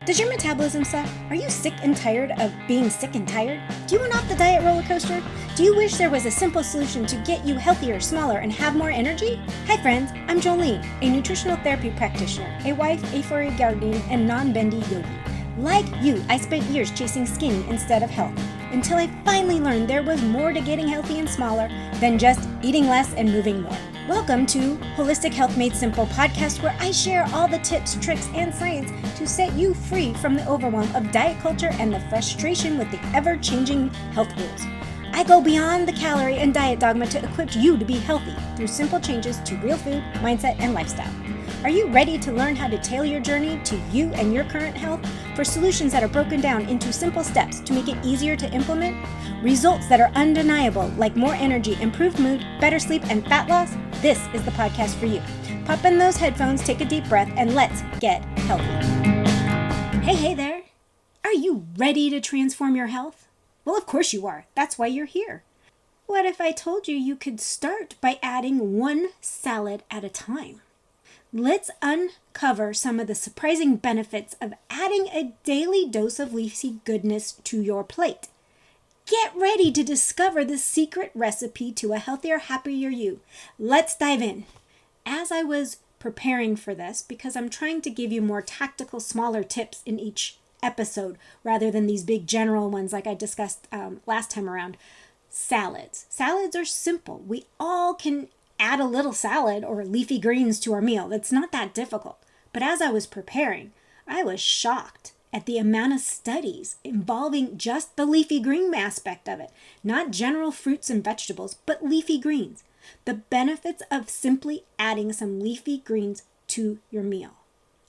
Does your metabolism suck? Are you sick and tired of being sick and tired? Do you want off the diet roller coaster? Do you wish there was a simple solution to get you healthier, smaller, and have more energy? Hi friends, I'm Jolene, a nutritional therapy practitioner, a wife, a furry guardian, and non-bendy yogi. Like you, I spent years chasing skinny instead of health, until I finally learned there was more to getting healthy and smaller than just eating less and moving more. Welcome to Holistic Health Made Simple podcast, where I share all the tips, tricks, and science to set you free from the overwhelm of diet culture and the frustration with the ever-changing health rules. I go beyond the calorie and diet dogma to equip you to be healthy through simple changes to real food, mindset, and lifestyle. Are you ready to learn how to tailor your journey to you and your current health for solutions that are broken down into simple steps to make it easier to implement? Results that are undeniable, like more energy, improved mood, better sleep, and fat loss? This is the podcast for you. Pop in those headphones, take a deep breath, and let's get healthy. Hey there. Are you ready to transform your health? Well, of course you are. That's why you're here. What if I told you you could start by adding one salad at a time? Let's uncover some of the surprising benefits of adding a daily dose of leafy goodness to your plate. Get ready to discover the secret recipe to a healthier, happier you. Let's dive in. As I was preparing for this, because I'm trying to give you more tactical, smaller tips in each episode, rather than these big general ones like I discussed last time around, salads. Salads are simple. We all can add a little salad or leafy greens to our meal. That's not that difficult. But as I was preparing, I was shocked at the amount of studies involving just the leafy green aspect of it. Not general fruits and vegetables, but leafy greens. The benefits of simply adding some leafy greens to your meal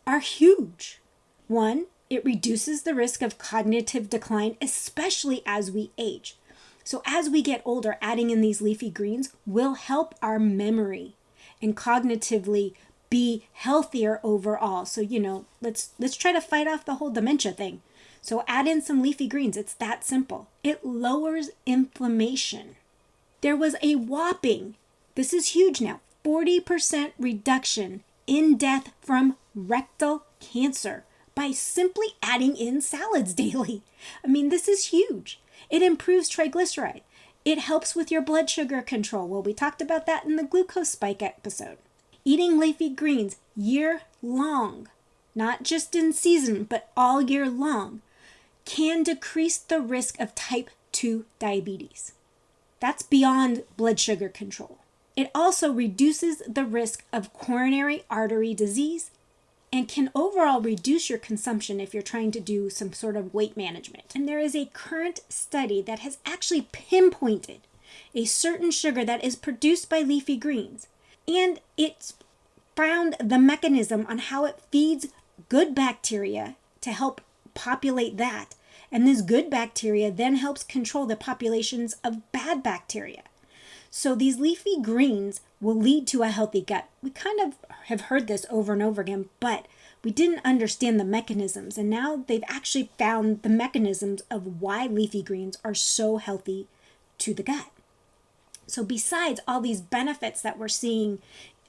are huge. One, it reduces the risk of cognitive decline, especially as we age. So as we get older, adding in these leafy greens will help our memory and cognitively be healthier overall. So, let's try to fight off the whole dementia thing. So add in some leafy greens. It's that simple. It lowers inflammation. There was a whopping, this is huge now, 40% reduction in death from rectal cancer by simply adding in salads daily. I mean, this is huge. It improves triglyceride. It helps with your blood sugar control. Well, we talked about that in the glucose spike episode. Eating leafy greens year long, not just in season, but all year long, can decrease the risk of type 2 diabetes. That's beyond blood sugar control. It also reduces the risk of coronary artery disease and can overall reduce your consumption if you're trying to do some sort of weight management. And there is a current study that has actually pinpointed a certain sugar that is produced by leafy greens. And it's found the mechanism on how it feeds good bacteria to help populate that. And this good bacteria then helps control the populations of bad bacteria. So these leafy greens will lead to a healthy gut. We kind of have heard this over and over again, but we didn't understand the mechanisms. And now they've actually found the mechanisms of why leafy greens are so healthy to the gut. So besides all these benefits that we're seeing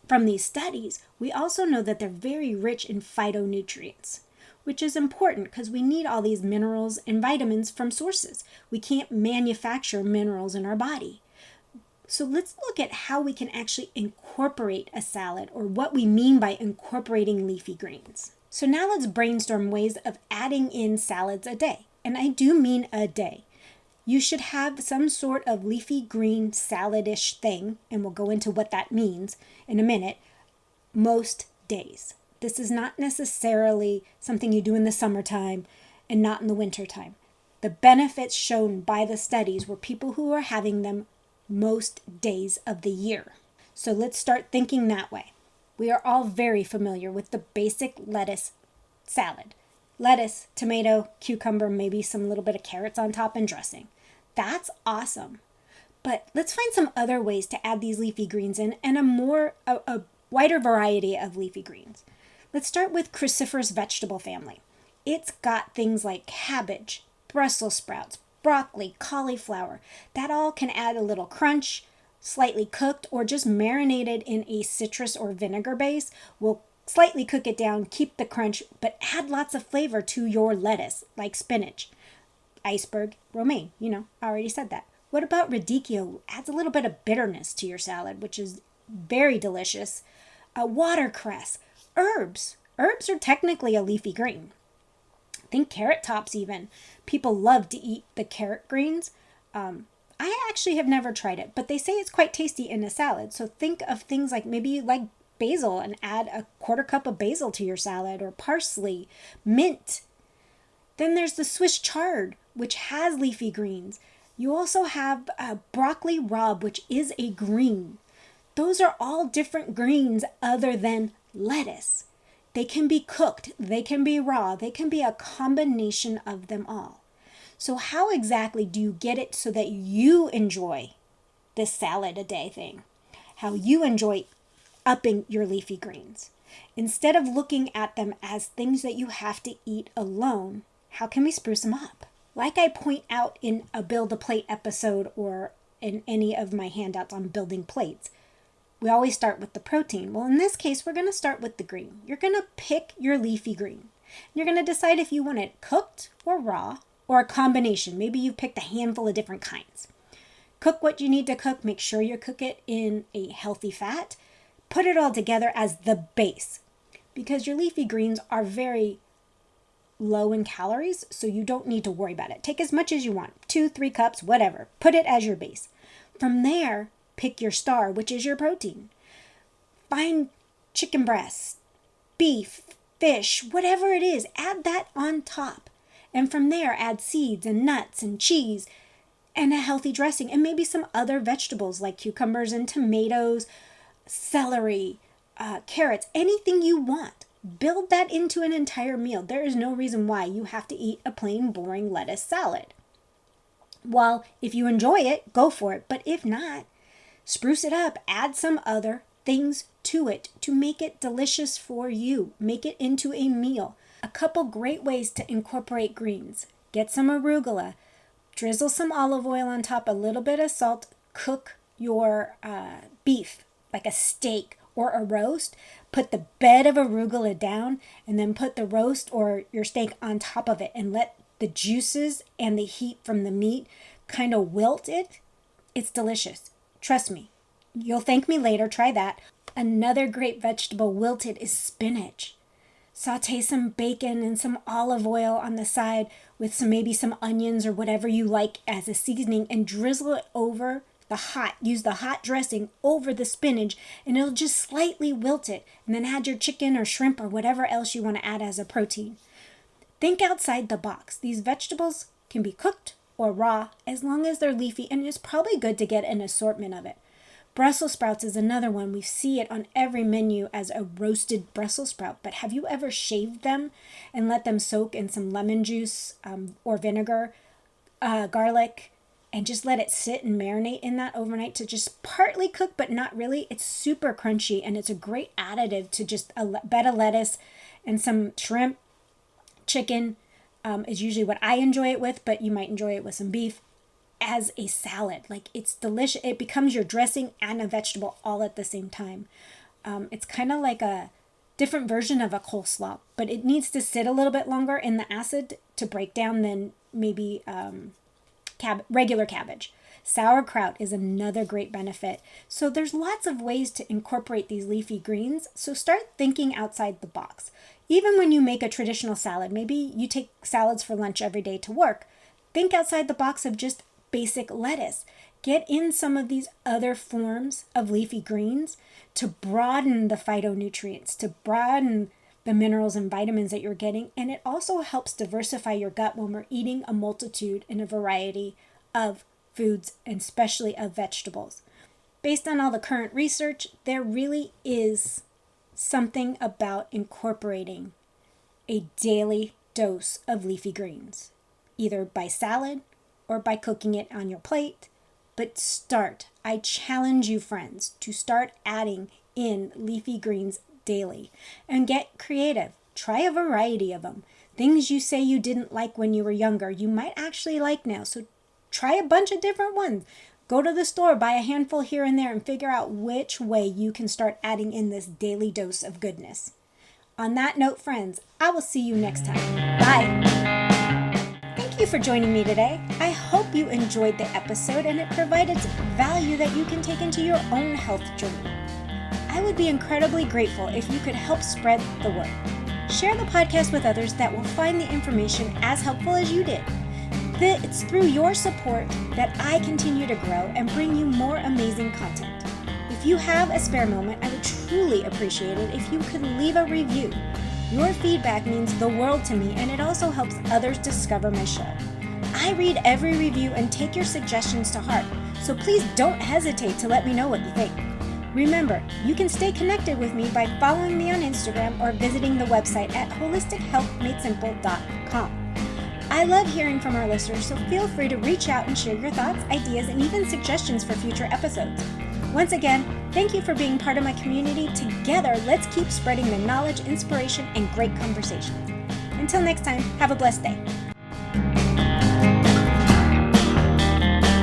from these studies, we also know that they're very rich in phytonutrients, which is important because we need all these minerals and vitamins from sources. We can't manufacture minerals in our body. So let's look at how we can actually incorporate a salad, or what we mean by incorporating leafy greens. So now let's brainstorm ways of adding in salads a day. And I do mean a day. You should have some sort of leafy green salad-ish thing, and we'll go into what that means in a minute, most days. This is not necessarily something you do in the summertime and not in the wintertime. The benefits shown by the studies were people who are having them most days of the year. So let's start thinking that way. We are all very familiar with the basic lettuce salad. Lettuce, tomato, cucumber, maybe some little bit of carrots on top and dressing. That's awesome. But let's find some other ways to add these leafy greens in, and a wider variety of leafy greens. Let's start with cruciferous vegetable family. It's got things like cabbage, Brussels sprouts, broccoli, cauliflower. That all can add a little crunch, slightly cooked or just marinated in a citrus or vinegar base will Slightly cook it down, keep the crunch, but add lots of flavor to your lettuce, like spinach, iceberg, romaine. I already said that. What about radicchio? Adds a little bit of bitterness to your salad, which is very delicious. Watercress, herbs. Herbs are technically a leafy green. Think carrot tops even. People love to eat the carrot greens. I actually have never tried it, but they say it's quite tasty in a salad. So think of things like maybe you like basil and add a 1/4 cup of basil to your salad, or parsley, mint. Then there's the Swiss chard, which has leafy greens. You also have broccoli rabe, which is a green. Those are all different greens other than lettuce. They can be cooked, they can be raw, they can be a combination of them all. So how exactly do you get it so that you enjoy this salad a day thing? How you enjoy upping your leafy greens? Instead of looking at them as things that you have to eat alone, how can we spruce them up? Like I point out in a Build a Plate episode or in any of my handouts on building plates, we always start with the protein. Well, in this case, we're going to start with the green. You're going to pick your leafy green. You're going to decide if you want it cooked or raw or a combination. Maybe you picked a handful of different kinds. Cook what you need to cook. Make sure you cook it in a healthy fat. Put it all together as the base, because your leafy greens are very low in calories, so you don't need to worry about it. Take as much as you want, 2-3 cups, whatever. Put it as your base. From there, pick your star, which is your protein. Find chicken breasts, beef, fish, whatever it is, add that on top. And from there, add seeds and nuts and cheese and a healthy dressing, and maybe some other vegetables like cucumbers and tomatoes, celery, carrots, anything you want. Build that into an entire meal. There is no reason why you have to eat a plain, boring lettuce salad. Well, if you enjoy it, go for it. But if not, spruce it up. Add some other things to it to make it delicious for you. Make it into a meal. A couple great ways to incorporate greens. Get some arugula. Drizzle some olive oil on top, a little bit of salt. Cook your beef like a steak or a roast. Put the bed of arugula down and then put the roast or your steak on top of it and let the juices and the heat from the meat kind of wilt it. It's delicious. Trust me. You'll thank me later. Try that. Another great vegetable wilted is spinach. Saute some bacon and some olive oil on the side with maybe some onions or whatever you like as a seasoning, and drizzle it over use the hot dressing over the spinach, and it'll just slightly wilt it. And then add your chicken or shrimp or whatever else you want to add as a protein. Think outside the box. These vegetables can be cooked or raw as long as they're leafy, and it's probably good to get an assortment of it. Brussels sprouts is another one. We see it on every menu as a roasted Brussels sprout, but have you ever shaved them and let them soak in some lemon juice or vinegar, garlic, and just let it sit and marinate in that overnight to just partly cook, but not really? It's super crunchy, and it's a great additive to just a bed of lettuce and some shrimp. Chicken is usually what I enjoy it with, but you might enjoy it with some beef as a salad. Like, it's delicious. It becomes your dressing and a vegetable all at the same time. It's kind of like a different version of a coleslaw, but it needs to sit a little bit longer in the acid to break down than maybe regular cabbage. Sauerkraut is another great benefit. So there's lots of ways to incorporate these leafy greens. So start thinking outside the box. Even when you make a traditional salad, maybe you take salads for lunch every day to work. Think outside the box of just basic lettuce. Get in some of these other forms of leafy greens to broaden the phytonutrients, to broaden the minerals and vitamins that you're getting. And it also helps diversify your gut when we're eating a multitude and a variety of foods, and especially of vegetables. Based on all the current research, there really is something about incorporating a daily dose of leafy greens, either by salad or by cooking it on your plate. But I challenge you, friends, to start adding in leafy greens daily and get creative. Try a variety of them. Things you say you didn't like when you were younger, you might actually like now. So try a bunch of different ones. Go to the store, buy a handful here and there, and figure out which way you can start adding in this daily dose of goodness. On that note, friends, I will see you next time. Bye. Thank you for joining me today. I hope you enjoyed the episode and it provided value that you can take into your own health journey. I would be incredibly grateful if you could help spread the word. Share the podcast with others that will find the information as helpful as you did. It's through your support that I continue to grow and bring you more amazing content. If you have a spare moment, I would truly appreciate it if you could leave a review. Your feedback means the world to me, and it also helps others discover my show. I read every review and take your suggestions to heart, so please don't hesitate to let me know what you think. Remember, you can stay connected with me by following me on Instagram or visiting the website at holistichealthmadesimple.com. I love hearing from our listeners, so feel free to reach out and share your thoughts, ideas, and even suggestions for future episodes. Once again, thank you for being part of my community. Together, let's keep spreading the knowledge, inspiration, and great conversations. Until next time, have a blessed day.